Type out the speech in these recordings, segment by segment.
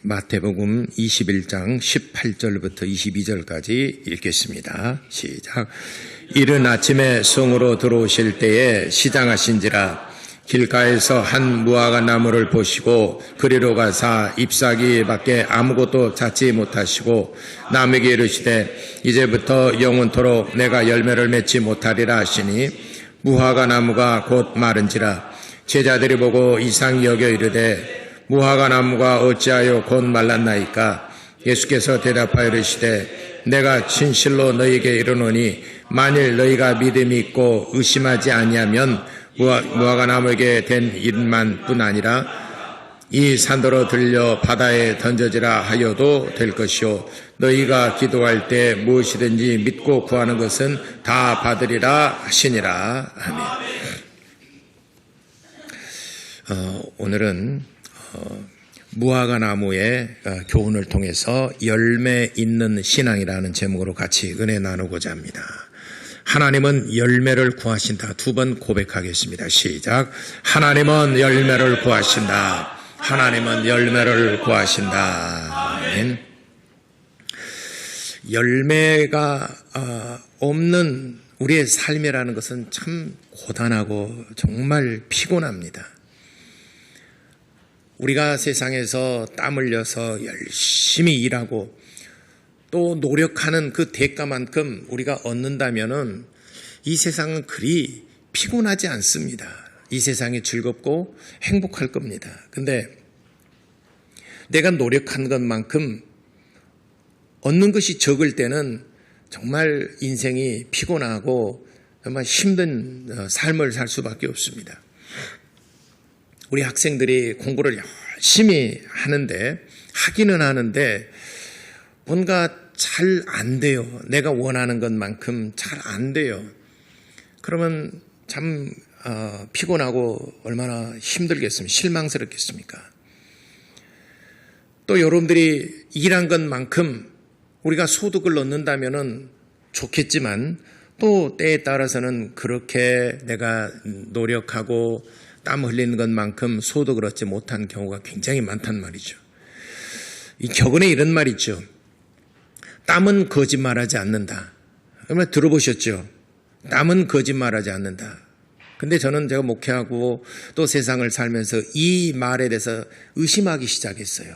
마태복음 21장 18절부터 22절까지 읽겠습니다. 시작. 이른 아침에 성으로 들어오실 때에 시장하신지라 길가에서 한 무화과 나무를 보시고 그리로 가사 잎사귀 밖에 아무것도 찾지 못하시고 남에게 이르시되 이제부터 영원토록 내가 열매를 맺지 못하리라 하시니 무화과 나무가 곧 마른지라. 제자들이 보고 이상히 여겨 이르되 무화과 나무가 어찌하여 곧 말랐나이까? 예수께서 대답하여 이르시되 내가 진실로 너희에게 이르노니 만일 너희가 믿음이 있고 의심하지 아니하면 무화과 나무에게 된 일만 뿐 아니라 이 산더러 들려 바다에 던져지라 하여도 될 것이요 너희가 기도할 때 무엇이든지 믿고 구하는 것은 다 받으리라 하시니라. 아멘. 오늘은 무화과 나무의 교훈을 통해서 열매 있는 신앙이라는 제목으로 같이 은혜 나누고자 합니다. 하나님은 열매를 구하신다. 두 번 고백하겠습니다. 시작. 하나님은 열매를 구하신다. 하나님은 열매를 구하신다. 아멘. 열매가 없는 우리의 삶이라는 것은 참 고단하고 정말 피곤합니다. 우리가 세상에서 땀 흘려서 열심히 일하고 또 노력하는 그 대가만큼 우리가 얻는다면은 이 세상은 그리 피곤하지 않습니다. 이 세상이 즐겁고 행복할 겁니다. 근데 내가 노력한 것만큼 얻는 것이 적을 때는 정말 인생이 피곤하고 정말 힘든 삶을 살 수밖에 없습니다. 우리 학생들이 공부를 열심히 하기는 하는데 뭔가 잘 안 돼요. 내가 원하는 것만큼 잘 안 돼요. 그러면 참 피곤하고 얼마나 힘들겠습니까? 실망스럽겠습니까? 또 여러분들이 일한 것만큼 우리가 소득을 얻는다면 좋겠지만 또 때에 따라서는 그렇게 내가 노력하고 땀 흘리는 것만큼 소득을 얻지 못한 경우가 굉장히 많단 말이죠. 이 격언에 이런 말이 있죠. 땀은 거짓말하지 않는다. 정말 들어보셨죠? 땀은 거짓말하지 않는다. 근데 제가 목회하고 또 세상을 살면서 이 말에 대해서 의심하기 시작했어요.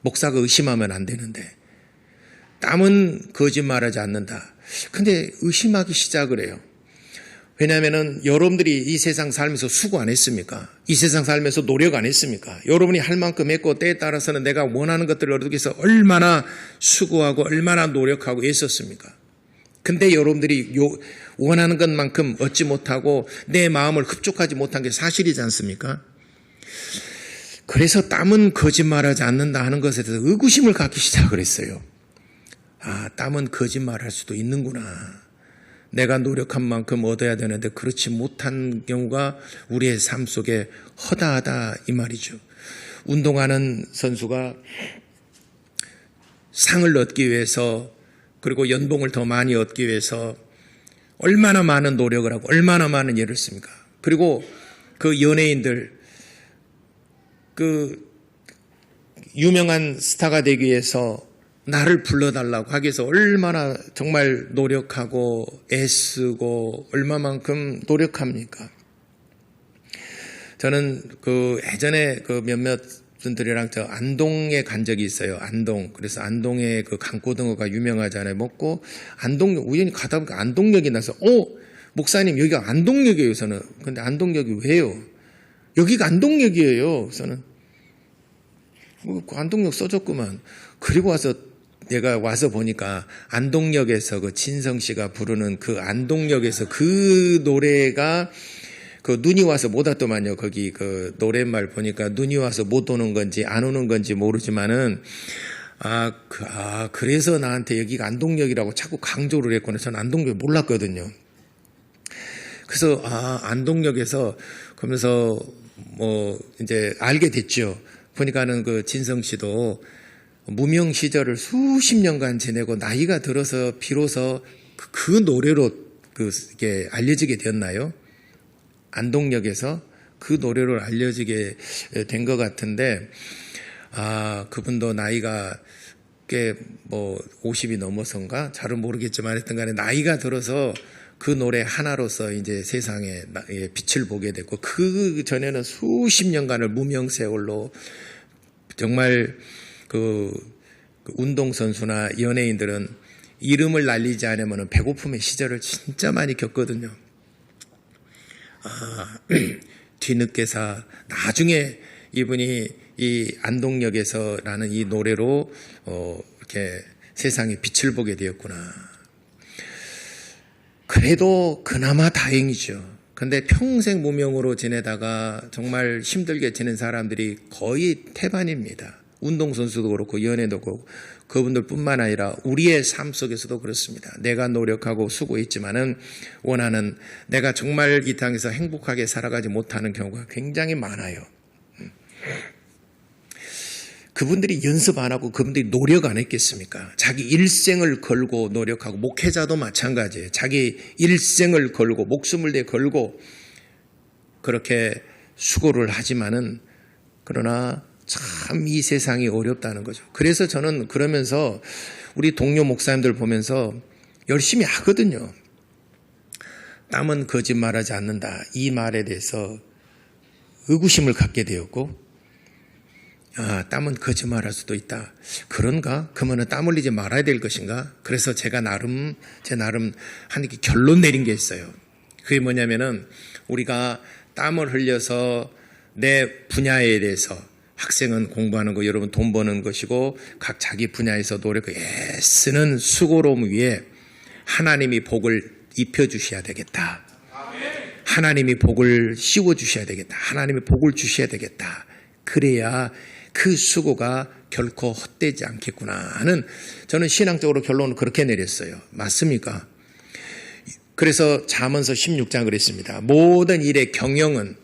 목사가 의심하면 안 되는데. 땀은 거짓말하지 않는다. 근데 의심하기 시작을 해요. 왜냐하면 여러분들이 이 세상 살면서 수고 안 했습니까? 이 세상 살면서 노력 안 했습니까? 여러분이 할 만큼 했고 때에 따라서는 내가 원하는 것들을 얻기 위해서 얼마나 수고하고 얼마나 노력하고 애썼습니까? 근데 여러분들이 원하는 것만큼 얻지 못하고 내 마음을 흡족하지 못한 게 사실이지 않습니까? 그래서 땀은 거짓말하지 않는다 하는 것에 대해서 의구심을 갖기 시작을 했어요. 아, 땀은 거짓말할 수도 있는구나. 내가 노력한 만큼 얻어야 되는데 그렇지 못한 경우가 우리의 삶 속에 허다하다 이 말이죠. 운동하는 선수가 상을 얻기 위해서 그리고 연봉을 더 많이 얻기 위해서 얼마나 많은 노력을 하고 얼마나 많은 일을 씁니까? 그리고 그 연예인들 그 유명한 스타가 되기 위해서 나를 불러달라고 하기 위해서 얼마나 정말 노력하고 애쓰고 얼마만큼 노력합니까? 저는 예전에 몇몇 분들이랑 안동에 간 적이 있어요. 안동. 그래서 안동에 강고등어가 유명하잖아요. 먹고 우연히 가다 보니까 안동역이 나서 목사님 여기가 안동역이에요. 저는. 근데 안동역이 왜요? 여기가 안동역이에요. 저는. 안동역 써줬구만. 그리고 내가 와서 보니까 안동역에서 진성 씨가 부르는 안동역에서 노래가 눈이 와서 못 왔더만요. 거기 노랫말 보니까 눈이 와서 못 오는 건지 안 오는 건지 모르지만은 그래서 나한테 여기가 안동역이라고 자꾸 강조를 했구나. 저는 안동역 몰랐거든요. 그래서 안동역에서 그러면서 이제 알게 됐죠. 보니까는 진성 씨도 무명 시절을 수십 년간 지내고 나이가 들어서 비로소 그 노래로 이게 알려지게 되었나요? 안동역에서 그 노래로 알려지게 된 것 같은데 그분도 나이가 꽤 50이 넘어서인가? 잘은 모르겠지만 하여튼 간에 나이가 들어서 그 노래 하나로서 이제 세상에 빛을 보게 됐고, 그 전에는 수십 년간을 무명세월로 정말 그 운동선수나 연예인들은 이름을 날리지 않으면 배고픔의 시절을 진짜 많이 겪거든요. 뒤늦게사 나중에 이분이 이 안동역에서라는 이 노래로 이렇게 세상에 빛을 보게 되었구나. 그래도 그나마 다행이죠. 근데 평생 무명으로 지내다가 정말 힘들게 지낸 사람들이 거의 태반입니다. 운동선수도 그렇고 연예도 그렇고 그분들뿐만 아니라 우리의 삶 속에서도 그렇습니다. 내가 노력하고 수고했지만은 원하는 내가 정말 이 땅에서 행복하게 살아가지 못하는 경우가 굉장히 많아요. 그분들이 연습 안 하고 그분들이 노력 안 했겠습니까? 자기 일생을 걸고 노력하고, 목회자도 마찬가지예요. 자기 일생을 걸고 목숨을 내 걸고 그렇게 수고를 하지만은, 그러나 참 이 세상이 어렵다는 거죠. 그래서 저는 그러면서 우리 동료 목사님들 보면서 열심히 하거든요. 땀은 거짓말하지 않는다, 이 말에 대해서 의구심을 갖게 되었고, 땀은 거짓말할 수도 있다. 그런가? 그러면 땀 흘리지 말아야 될 것인가? 그래서 제 나름 한 결론 내린 게 있어요. 그게 뭐냐면은, 우리가 땀을 흘려서 내 분야에 대해서, 학생은 공부하는 거, 여러분 돈 버는 것이고, 각 자기 분야에서 노력을 애쓰는 수고로움 위에 하나님이 복을 입혀주셔야 되겠다. 하나님이 복을 씌워주셔야 되겠다. 하나님이 복을 주셔야 되겠다. 그래야 그 수고가 결코 헛되지 않겠구나 하는, 저는 신앙적으로 결론을 그렇게 내렸어요. 맞습니까? 그래서 잠언서 16장 그랬습니다. 모든 일의 경영은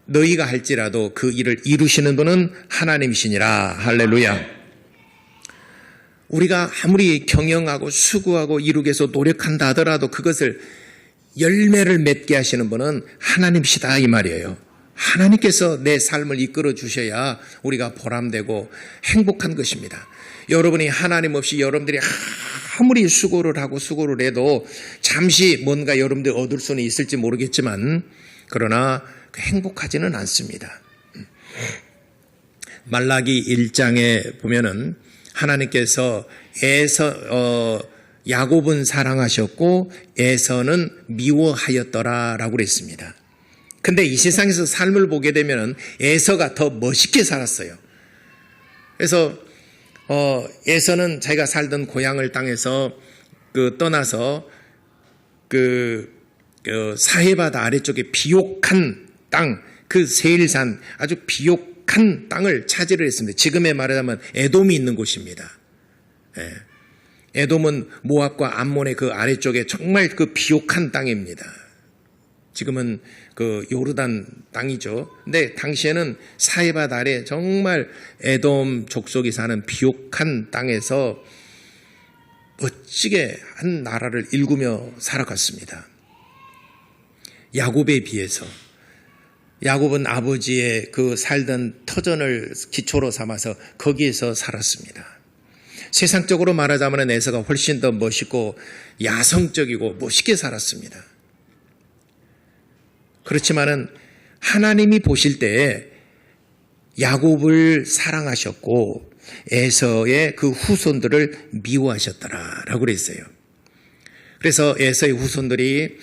너희가 할지라도 그 일을 이루시는 분은 하나님이시니라. 할렐루야. 우리가 아무리 경영하고 수고하고 이루기 위해서 노력한다 하더라도 그것을 열매를 맺게 하시는 분은 하나님이시다, 이 말이에요. 하나님께서 내 삶을 이끌어 주셔야 우리가 보람되고 행복한 것입니다. 여러분이 하나님 없이 여러분들이 아무리 수고를 하고 수고를 해도 잠시 뭔가 여러분들이 얻을 수는 있을지 모르겠지만, 그러나 행복하지는 않습니다. 말라기 1장에 보면은 하나님께서 야곱은 사랑하셨고 에서는 미워하였더라라고 그랬습니다. 근데 이 세상에서 삶을 보게 되면 에서가 더 멋있게 살았어요. 그래서 에서는 자기가 살던 고향을 땅에서 떠나서 사해바다 아래쪽에 비옥한 땅, 그 세일산, 아주 비옥한 땅을 차지를 했습니다. 지금의 말하자면 에돔이 있는 곳입니다. 에돔은 모압과 암몬의 그 아래쪽에 정말 그 비옥한 땅입니다. 지금은 그 요르단 땅이죠. 근데 당시에는 사해바다 아래 정말 에돔 족속이 사는 비옥한 땅에서 멋지게 한 나라를 일구며 살아갔습니다. 야곱에 비해서 야곱은 아버지의 그 살던 터전을 기초로 삼아서 거기에서 살았습니다. 세상적으로 말하자면 에서가 훨씬 더 멋있고 야성적이고 멋있게 살았습니다. 그렇지만은 하나님이 보실 때에 야곱을 사랑하셨고 에서의 그 후손들을 미워하셨더라라고 그랬어요. 그래서 에서의 후손들을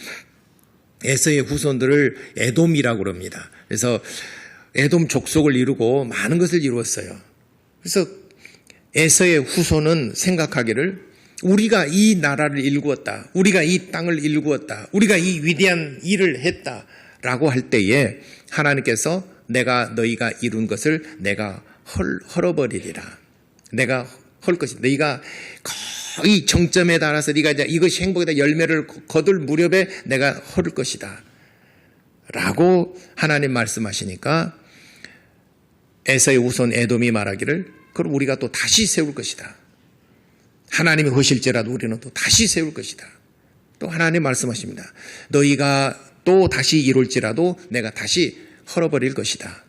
에돔이라고 그럽니다. 그래서 에돔 족속을 이루고 많은 것을 이루었어요. 그래서 에서의 후손은 생각하기를 우리가 이 나라를 일구었다, 우리가 이 땅을 일구었다, 우리가 이 위대한 일을 했다라고 할 때에 하나님께서 내가 너희가 이룬 것을 내가 헐어버리리라. 내가 헐 것이다. 너희가 거의 정점에 달아서 네가 이제 이것이 행복이다 열매를 거둘 무렵에 내가 헐을 것이다 라고 하나님 말씀하시니까 에서의 후손 에돔이 말하기를 그럼 우리가 또 다시 세울 것이다. 하나님이 허실지라도 우리는 또 다시 세울 것이다. 또 하나님 말씀하십니다. 너희가 또 다시 이룰지라도 내가 다시 헐어버릴 것이다.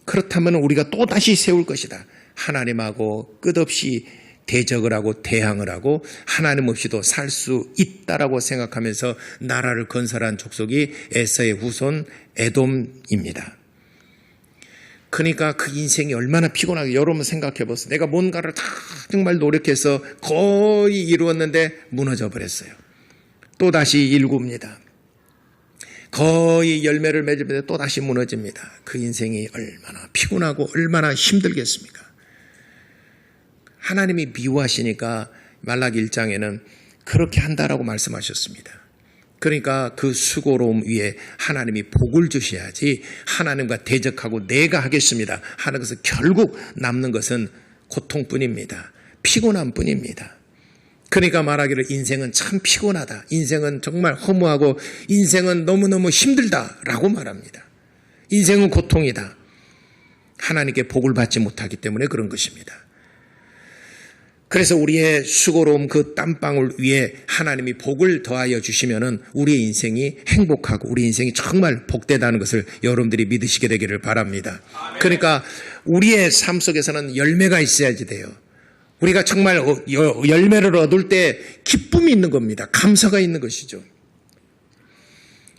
그렇다면 우리가 또다시 세울 것이다. 하나님하고 끝없이 대적을 하고 대항을 하고 하나님 없이도 살 수 있다라고 생각하면서 나라를 건설한 족속이 에서의 후손 에돔입니다. 그러니까 그 인생이 얼마나 피곤하게 여러분 생각해 보세요. 내가 뭔가를 다 정말 노력해서 거의 이루었는데 무너져 버렸어요. 또다시 일굽니다. 거의 열매를 맺으면서 또다시 무너집니다. 그 인생이 얼마나 피곤하고 얼마나 힘들겠습니까? 하나님이 미워하시니까 말라기 1장에는 그렇게 한다라고 말씀하셨습니다. 그러니까 그 수고로움 위에 하나님이 복을 주셔야지 하나님과 대적하고 내가 하겠습니다 하는 것은 결국 남는 것은 고통뿐입니다. 피곤함뿐입니다. 그러니까 말하기를 인생은 참 피곤하다. 인생은 정말 허무하고 인생은 너무너무 힘들다라고 말합니다. 인생은 고통이다. 하나님께 복을 받지 못하기 때문에 그런 것입니다. 그래서 우리의 수고로움 그 땀방울 위에 하나님이 복을 더하여 주시면은 우리의 인생이 행복하고 우리 인생이 정말 복되다는 것을 여러분들이 믿으시게 되기를 바랍니다. 그러니까 우리의 삶 속에서는 열매가 있어야지 돼요. 우리가 정말 열매를 얻을 때 기쁨이 있는 겁니다. 감사가 있는 것이죠.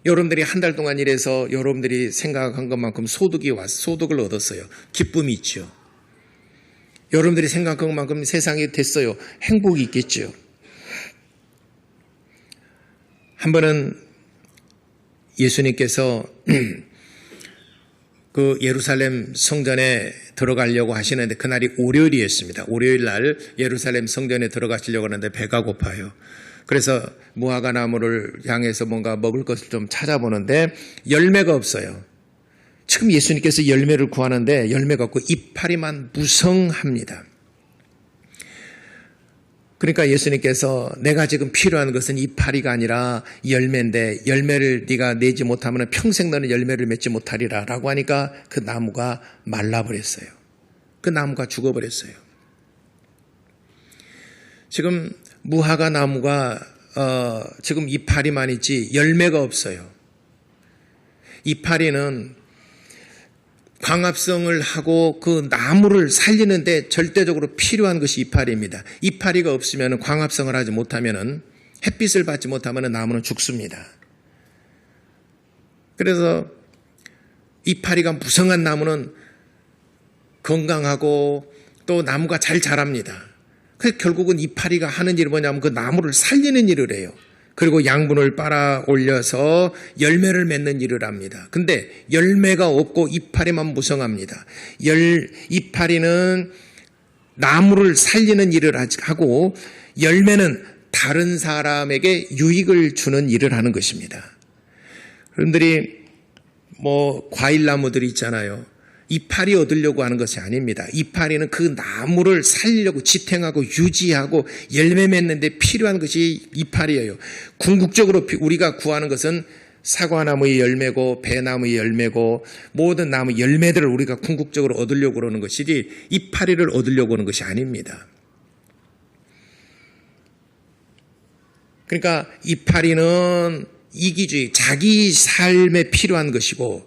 여러분들이 한 달 동안 일해서 여러분들이 생각한 것만큼 소득을 얻었어요. 기쁨이 있죠. 여러분들이 생각한 것만큼 세상이 됐어요. 행복이 있겠죠. 한 번은 예수님께서 그 예루살렘 성전에 들어가려고 하시는데 그날이 월요일이었습니다. 월요일 날 예루살렘 성전에 들어가시려고 하는데 배가 고파요. 그래서 무화과 나무를 향해서 뭔가 먹을 것을 좀 찾아보는데 열매가 없어요. 지금 예수님께서 열매를 구하는데 열매가 없고 이파리만 무성합니다. 그러니까 예수님께서 내가 지금 필요한 것은 이파리가 아니라 열매인데 열매를 네가 내지 못하면 평생 너는 열매를 맺지 못하리라 라고 하니까 그 나무가 말라버렸어요. 그 나무가 죽어버렸어요. 지금 무화과 나무가 지금 이파리만 있지 열매가 없어요. 이파리는 광합성을 하고 그 나무를 살리는데 절대적으로 필요한 것이 이파리입니다. 이파리가 없으면 광합성을 하지 못하면 햇빛을 받지 못하면 나무는 죽습니다. 그래서 이파리가 무성한 나무는 건강하고 또 나무가 잘 자랍니다. 그래서 결국은 이파리가 하는 일이 뭐냐면 그 나무를 살리는 일을 해요. 그리고 양분을 빨아 올려서 열매를 맺는 일을 합니다. 근데 열매가 없고 이파리만 무성합니다. 이파리는 나무를 살리는 일을 하고 열매는 다른 사람에게 유익을 주는 일을 하는 것입니다. 여러분들이 과일나무들이 있잖아요. 이파리 얻으려고 하는 것이 아닙니다. 이파리는 그 나무를 살리려고 지탱하고 유지하고 열매 맺는데 필요한 것이 이파리예요. 궁극적으로 우리가 구하는 것은 사과나무의 열매고 배나무의 열매고 모든 나무 열매들을 우리가 궁극적으로 얻으려고 그러는 것이지 이파리를 얻으려고 하는 것이 아닙니다. 그러니까 이파리는 이기주의, 자기 삶에 필요한 것이고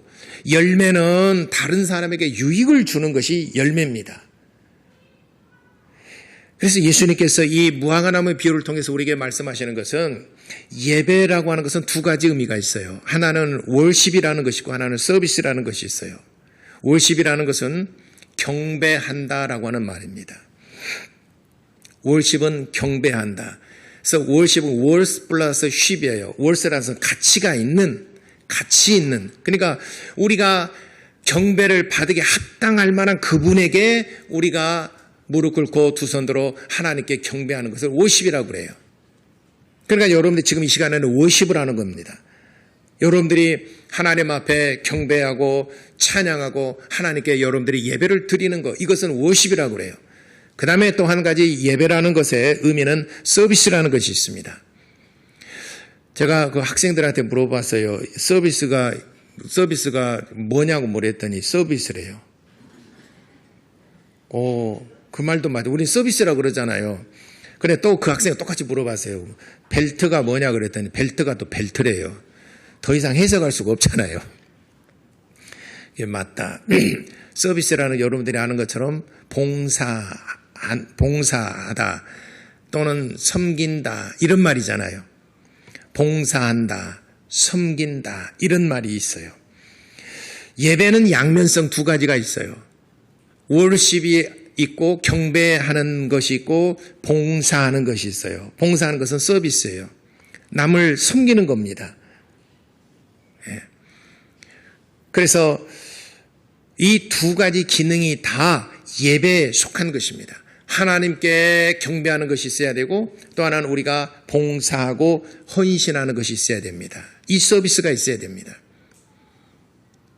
열매는 다른 사람에게 유익을 주는 것이 열매입니다. 그래서 예수님께서 이 무화과나무의 비유를 통해서 우리에게 말씀하시는 것은 예배라고 하는 것은 두 가지 의미가 있어요. 하나는 월십이라는 것이고 하나는 서비스라는 것이 있어요. 월십이라는 것은 경배한다라고 하는 말입니다. 월십은 경배한다. 그래서 월십은 월스 플러스 쉽이에요. 월스라는 것은 가치가 있는 가치 있는, 그러니까 우리가 경배를 받으게 합당할 만한 그분에게 우리가 무릎 꿇고 두 손 들어 하나님께 경배하는 것을 워십이라고 그래요. 그러니까 여러분들이 지금 이 시간에는 워십을 하는 겁니다. 여러분들이 하나님 앞에 경배하고 찬양하고 하나님께 여러분들이 예배를 드리는 것, 이것은 워십이라고 그래요. 그 다음에 또 한 가지 예배라는 것의 의미는 서비스라는 것이 있습니다. 제가 그 학생들한테 물어봤어요. 서비스가 뭐냐고 물었더니 서비스래요. 그 말도 맞아. 우린 서비스라고 그러잖아요. 근데 또 그 학생이 똑같이 물어봤어요. 벨트가 뭐냐 그랬더니 벨트가 또 벨트래요. 더 이상 해석할 수가 없잖아요. 이게 맞다. 서비스라는 여러분들이 아는 것처럼 봉사하다 또는 섬긴다 이런 말이잖아요. 봉사한다, 섬긴다 이런 말이 있어요. 예배는 양면성 두 가지가 있어요. 월십이 있고 경배하는 것이 있고 봉사하는 것이 있어요. 봉사하는 것은 서비스예요. 남을 섬기는 겁니다. 그래서 이 두 가지 기능이 다 예배에 속한 것입니다. 하나님께 경배하는 것이 있어야 되고 또 하나는 우리가 봉사하고 헌신하는 것이 있어야 됩니다. 이 서비스가 있어야 됩니다.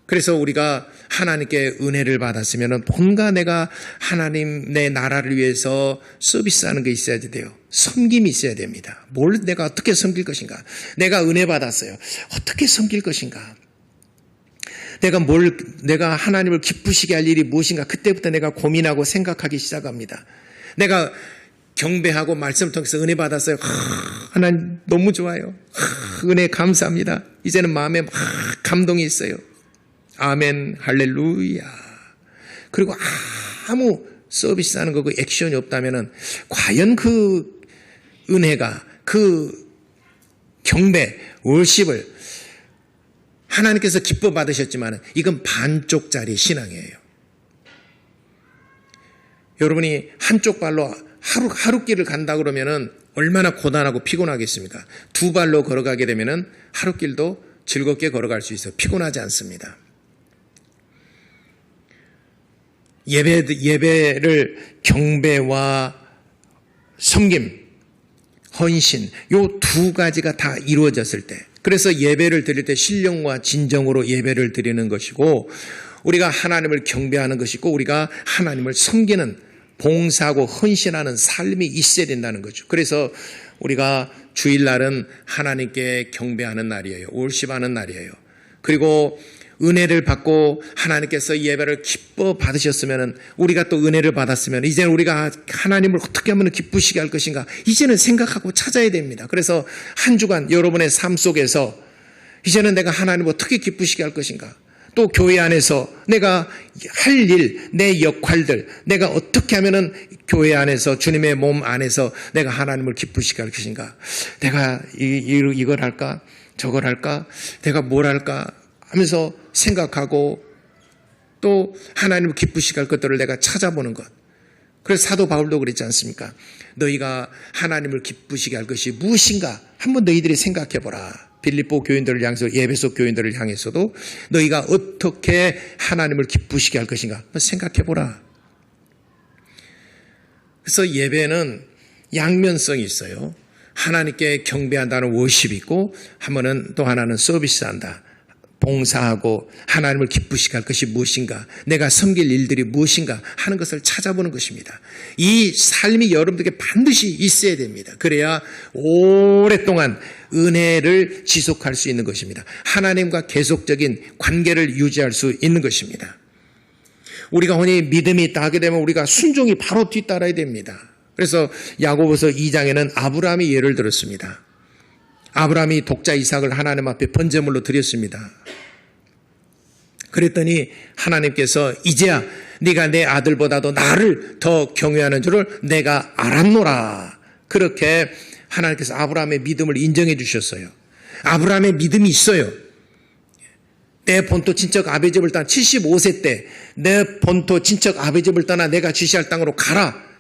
그래서 우리가 하나님께 은혜를 받았으면 뭔가 내가 하나님 내 나라를 위해서 서비스하는 게 있어야 돼요. 섬김이 있어야 됩니다. 뭘 내가 어떻게 섬길 것인가? 내가 은혜 받았어요. 어떻게 섬길 것인가? 내가 하나님을 기쁘시게 할 일이 무엇인가? 그때부터 내가 고민하고 생각하기 시작합니다. 내가 경배하고 말씀을 통해서 은혜 받았어요. 하나님 너무 좋아요. 은혜 감사합니다. 이제는 마음에 막 감동이 있어요. 아멘, 할렐루야. 그리고 아무 서비스하는 거 그 액션이 없다면은 과연 그 은혜가 그 경배, 월십을 하나님께서 기뻐 받으셨지만 이건 반쪽짜리 신앙이에요. 여러분이 한쪽 발로 하루 길을 간다 그러면은 얼마나 고단하고 피곤하겠습니까? 두 발로 걸어가게 되면은 하루 길도 즐겁게 걸어갈 수 있어요. 피곤하지 않습니다. 예배를 경배와 섬김, 헌신 요 두 가지가 다 이루어졌을 때 그래서 예배를 드릴 때 신령과 진정으로 예배를 드리는 것이고 우리가 하나님을 경배하는 것이고 우리가 하나님을 섬기는 봉사하고 헌신하는 삶이 있어야 된다는 거죠. 그래서 우리가 주일날은 하나님께 경배하는 날이에요. 월십하는 날이에요. 그리고 은혜를 받고 하나님께서 예배를 기뻐 받으셨으면 우리가 또 은혜를 받았으면 이제는 우리가 하나님을 어떻게 하면 기쁘시게 할 것인가 이제는 생각하고 찾아야 됩니다. 그래서 한 주간 여러분의 삶 속에서 이제는 내가 하나님을 어떻게 기쁘시게 할 것인가 또 교회 안에서 내가 할 일, 내 역할들 내가 어떻게 하면은 교회 안에서 주님의 몸 안에서 내가 하나님을 기쁘시게 할 것인가 내가 이걸 할까 저걸 할까 내가 뭘 할까 하면서 생각하고 또 하나님을 기쁘시게 할 것들을 내가 찾아보는 것. 그래서 사도 바울도 그랬지 않습니까? 너희가 하나님을 기쁘시게 할 것이 무엇인가 한번 너희들이 생각해보라. 빌립보 교인들을 향해서 에베소 교인들을 향해서도 너희가 어떻게 하나님을 기쁘시게 할 것인가 한번 생각해보라. 그래서 예배는 양면성이 있어요. 하나님께 경배한다는 워십이 있고 한번은 또 하나는 서비스한다. 봉사하고 하나님을 기쁘시게 할 것이 무엇인가 내가 섬길 일들이 무엇인가 하는 것을 찾아보는 것입니다. 이 삶이 여러분들에게 반드시 있어야 됩니다. 그래야 오랫동안 은혜를 지속할 수 있는 것입니다. 하나님과 계속적인 관계를 유지할 수 있는 것입니다. 우리가 흔히 믿음이 있다 하게 되면 우리가 순종이 바로 뒤따라야 됩니다. 그래서 야고보서 2장에는 아브라함이 예를 들었습니다. 아브라함이 독자 이삭을 하나님 앞에 번제물로 드렸습니다. 그랬더니 하나님께서 이제야 네가 내 아들보다도 나를 더 경외하는 줄을 내가 알았노라. 그렇게 하나님께서 아브라함의 믿음을 인정해 주셨어요. 아브라함의 믿음이 있어요. 내 본토 친척 아베 집을 떠나 75세 때 내 본토 친척 아베 집을 떠나 내가 지시할 땅으로 가라.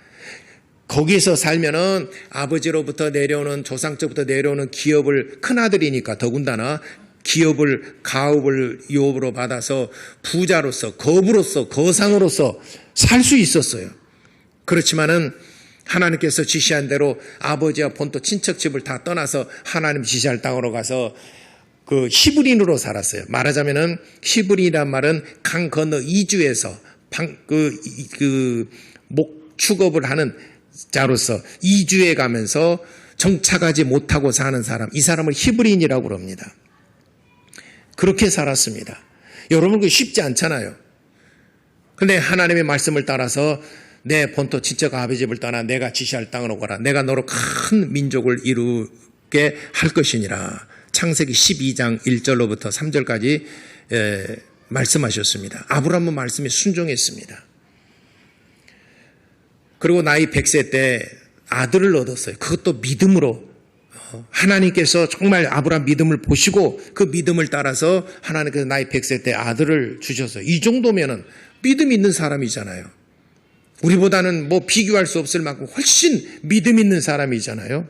거기에서 살면은 아버지로부터 내려오는 조상적부터 내려오는 기업을 큰아들이니까 더군다나 기업을 가업을 유업으로 받아서 부자로서 거부로서 거상으로서 살 수 있었어요. 그렇지만은 하나님께서 지시한 대로 아버지와 본토 친척 집을 다 떠나서 하나님 지시할 땅으로 가서 그 히브리인으로 살았어요. 말하자면은 히브리인이란 말은 강 건너 이주에서 목축업을 하는 자로서 이주해 가면서 정착하지 못하고 사는 사람, 이 사람을 히브리인이라고 그럽니다. 그렇게 살았습니다. 여러분 그 쉽지 않잖아요. 그런데 하나님의 말씀을 따라서 내 본토 친척 아버지 집을 떠나 내가 지시할 땅으로 가라. 내가 너로 큰 민족을 이루게 할 것이니라. 창세기 12장 1절로부터 3절까지 말씀하셨습니다. 아브라함은 말씀에 순종했습니다. 그리고 나이 100세 때 아들을 얻었어요. 그것도 믿음으로. 하나님께서 정말 아브라함 믿음을 보시고 그 믿음을 따라서 하나님께서 나이 100세 때 아들을 주셨어요. 이 정도면은 믿음 있는 사람이잖아요. 우리보다는 뭐 비교할 수 없을 만큼 훨씬 믿음 있는 사람이잖아요.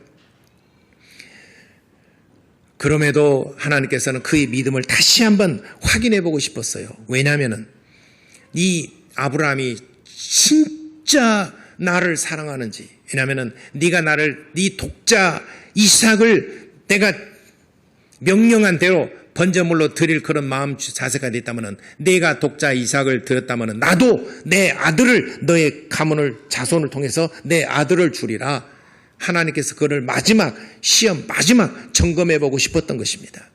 그럼에도 하나님께서는 그의 믿음을 다시 한번 확인해 보고 싶었어요. 왜냐하면은 이 아브라함이 진짜 나를 사랑하는지, 왜냐하면은 네가 나를 네 독자 이삭을 내가 명령한 대로 번제물로 드릴 그런 마음 자세가 됐다면은, 내가 독자 이삭을 드렸다면은 나도 내 아들을 너의 가문을 자손을 통해서 내 아들을 주리라. 하나님께서 그를 마지막 시험, 마지막 점검해 보고 싶었던 것입니다.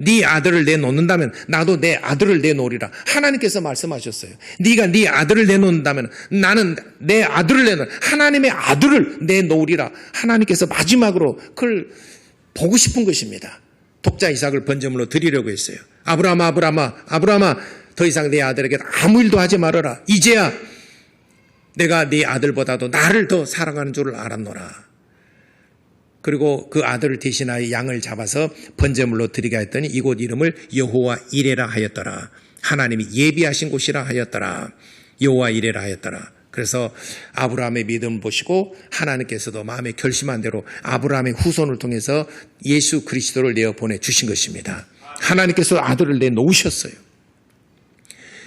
네 아들을 내놓는다면 나도 내 아들을 내놓으리라. 하나님께서 말씀하셨어요. 네가 네 아들을 내놓는다면 나는 내 아들을 내놓으리라. 하나님의 아들을 내놓으리라. 하나님께서 마지막으로 그걸 보고 싶은 것입니다. 독자 이삭을 번제물로 드리려고 했어요. 아브라함아, 더 이상 내 아들에게 아무 일도 하지 말아라. 이제야 내가 네 아들보다도 나를 더 사랑하는 줄을 알았노라. 그리고 그 아들을 대신하여 양을 잡아서 번제물로 드리게 했더니 이곳 이름을 여호와 이레라 하였더라. 하나님이 예비하신 곳이라 하였더라. 여호와 이레라 하였더라. 그래서 아브라함의 믿음을 보시고 하나님께서도 마음에 결심한 대로 아브라함의 후손을 통해서 예수 그리스도를 내어 보내주신 것입니다. 하나님께서 아들을 내놓으셨어요.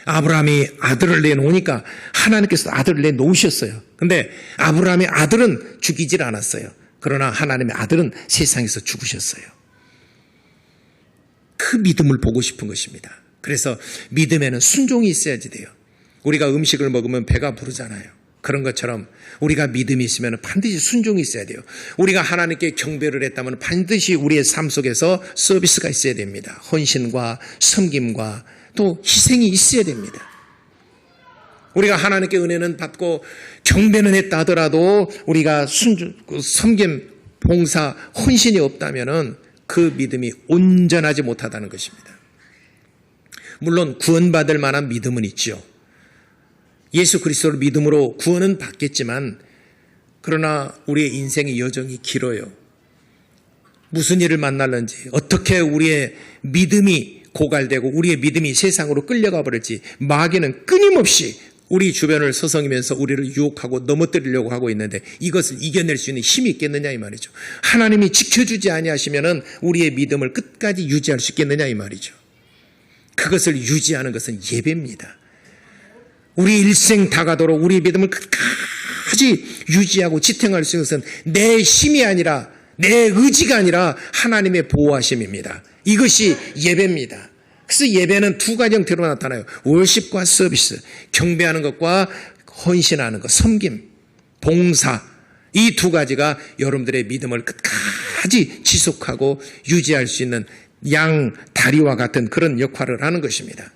아브라함이 아들을 내놓으니까 하나님께서 아들을 내놓으셨어요. 그런데 아브라함의 아들은 죽이질 않았어요. 그러나 하나님의 아들은 세상에서 죽으셨어요. 그 믿음을 보고 싶은 것입니다. 그래서 믿음에는 순종이 있어야지 돼요. 우리가 음식을 먹으면 배가 부르잖아요. 그런 것처럼 우리가 믿음이 있으면 반드시 순종이 있어야 돼요. 우리가 하나님께 경배를 했다면 반드시 우리의 삶 속에서 서비스가 있어야 됩니다. 헌신과 섬김과 또 희생이 있어야 됩니다. 우리가 하나님께 은혜는 받고 경배는 했다 하더라도 우리가 섬김, 봉사, 헌신이 없다면 그 믿음이 온전하지 못하다는 것입니다. 물론 구원받을 만한 믿음은 있죠. 예수 그리스도를 믿음으로 구원은 받겠지만 그러나 우리의 인생의 여정이 길어요. 무슨 일을 만날는지, 어떻게 우리의 믿음이 고갈되고 우리의 믿음이 세상으로 끌려가 버릴지 마귀는 끊임없이 우리 주변을 서성이면서 우리를 유혹하고 넘어뜨리려고 하고 있는데 이것을 이겨낼 수 있는 힘이 있겠느냐 이 말이죠. 하나님이 지켜주지 아니하시면은 우리의 믿음을 끝까지 유지할 수 있겠느냐 이 말이죠. 그것을 유지하는 것은 예배입니다. 우리 일생 다가도록 우리 믿음을 끝까지 유지하고 지탱할 수 있는 것은 내 힘이 아니라 내 의지가 아니라 하나님의 보호하심입니다. 이것이 예배입니다. 그래서 예배는 두 가지 형태로 나타나요. 월십과 서비스, 경배하는 것과 헌신하는 것, 섬김, 봉사, 이 두 가지가 여러분들의 믿음을 끝까지 지속하고 유지할 수 있는 양 다리와 같은 그런 역할을 하는 것입니다.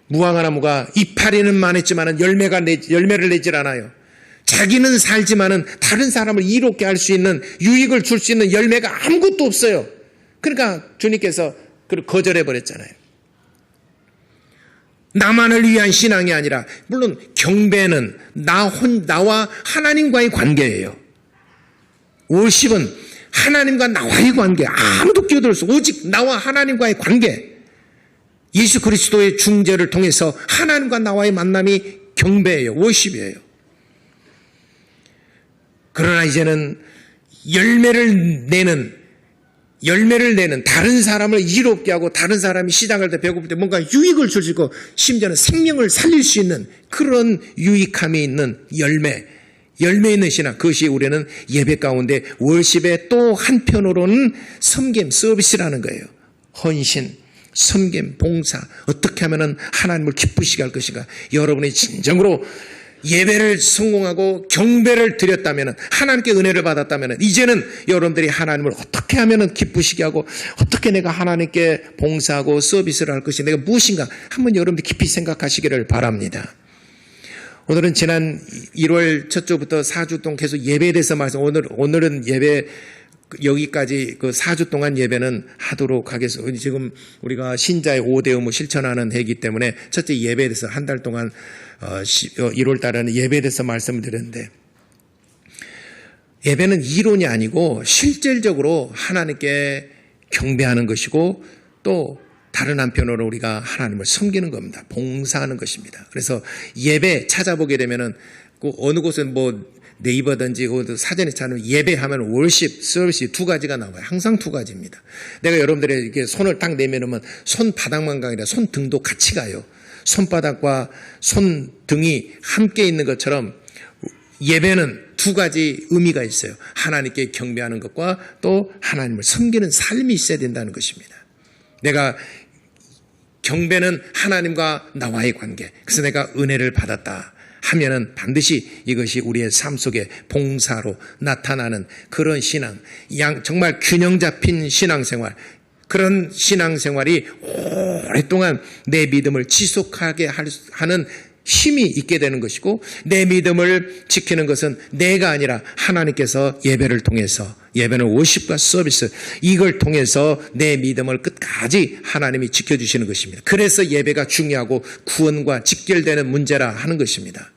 무화과나무가 이파리는 많았지만 열매를 내질 않아요. 자기는 살지만은 다른 사람을 이롭게 할 수 있는, 유익을 줄 수 있는 열매가 아무것도 없어요. 그러니까 주님께서 그걸 거절해버렸잖아요. 나만을 위한 신앙이 아니라, 물론 경배는 나와 하나님과의 관계예요. 월십은 하나님과 나와의 관계, 아무도 끼어들 수 없어. 오직 나와 하나님과의 관계. 예수 그리스도의 중재를 통해서 하나님과 나와의 만남이 경배예요. 월십이에요. 그러나 이제는 열매를 내는 다른 사람을 이롭게 하고 다른 사람이 시장할 때 배고플 때 뭔가 유익을 줄 수 있고 심지어는 생명을 살릴 수 있는 그런 유익함이 있는 열매 있는 신앙, 그것이 우리는 예배 가운데 월십의 또 한편으로는 섬김, 서비스라는 거예요. 헌신, 섬김, 봉사, 어떻게 하면 하나님을 기쁘시게 할 것인가. 여러분이 진정으로 예배를 성공하고 경배를 드렸다면, 하나님께 은혜를 받았다면 이제는 여러분들이 하나님을 어떻게 하면 기쁘시게 하고 어떻게 내가 하나님께 봉사하고 서비스를 할 것이 내가 무엇인가 한번 여러분들이 깊이 생각하시기를 바랍니다. 오늘은 지난 1월 첫 주부터 4주 동안 계속 예배에 대해서 오늘은 예배 여기까지 그 4주 동안 예배는 하도록 하겠습니다. 지금 우리가 신자의 5대 의무 실천하는 해이기 때문에 첫째 예배에 대해서 한 달 동안 1월 달에는 예배에 대해서 말씀을 드렸는데, 예배는 이론이 아니고 실질적으로 하나님께 경배하는 것이고 또 다른 한편으로 우리가 하나님을 섬기는 겁니다. 봉사하는 것입니다. 그래서 예배 찾아보게 되면은 그 어느 곳은 뭐 네이버든지 사전에 찾으면 예배하면 월십, 서비스 두 가지가 나와요. 항상 두 가지입니다. 내가 여러분들의 이렇게 손을 딱 내밀으면 손바닥만 가게 아니라 손등도 같이 가요. 손바닥과 손등이 함께 있는 것처럼 예배는 두 가지 의미가 있어요. 하나님께 경배하는 것과 또 하나님을 섬기는 삶이 있어야 된다는 것입니다. 내가 경배는 하나님과 나와의 관계. 그래서 내가 은혜를 받았다 하면은 반드시 이것이 우리의 삶 속에 봉사로 나타나는 그런 신앙, 정말 균형 잡힌 신앙생활, 그런 신앙생활이 오랫동안 내 믿음을 지속하게 하는 힘이 있게 되는 것이고, 내 믿음을 지키는 것은 내가 아니라 하나님께서 예배를 통해서, 예배는 워십과 서비스, 이걸 통해서 내 믿음을 끝까지 하나님이 지켜주시는 것입니다. 그래서 예배가 중요하고 구원과 직결되는 문제라 하는 것입니다.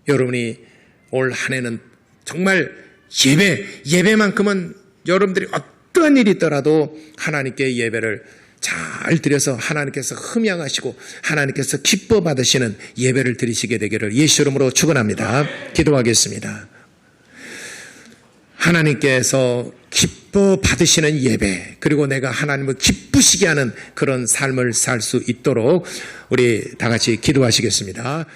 여러분이 올 한 해는 정말 예배만큼은 여러분들이 어떠한 일이 있더라도 하나님께 예배를 잘 드려서 하나님께서 흠양하시고 하나님께서 기뻐 받으시는 예배를 드리시게 되기를 예수 이름으로 축원합니다. 기도하겠습니다. 하나님께서 기뻐 받으시는 예배, 그리고 내가 하나님을 기쁘시게 하는 그런 삶을 살 수 있도록 우리 다 같이 기도하시겠습니다.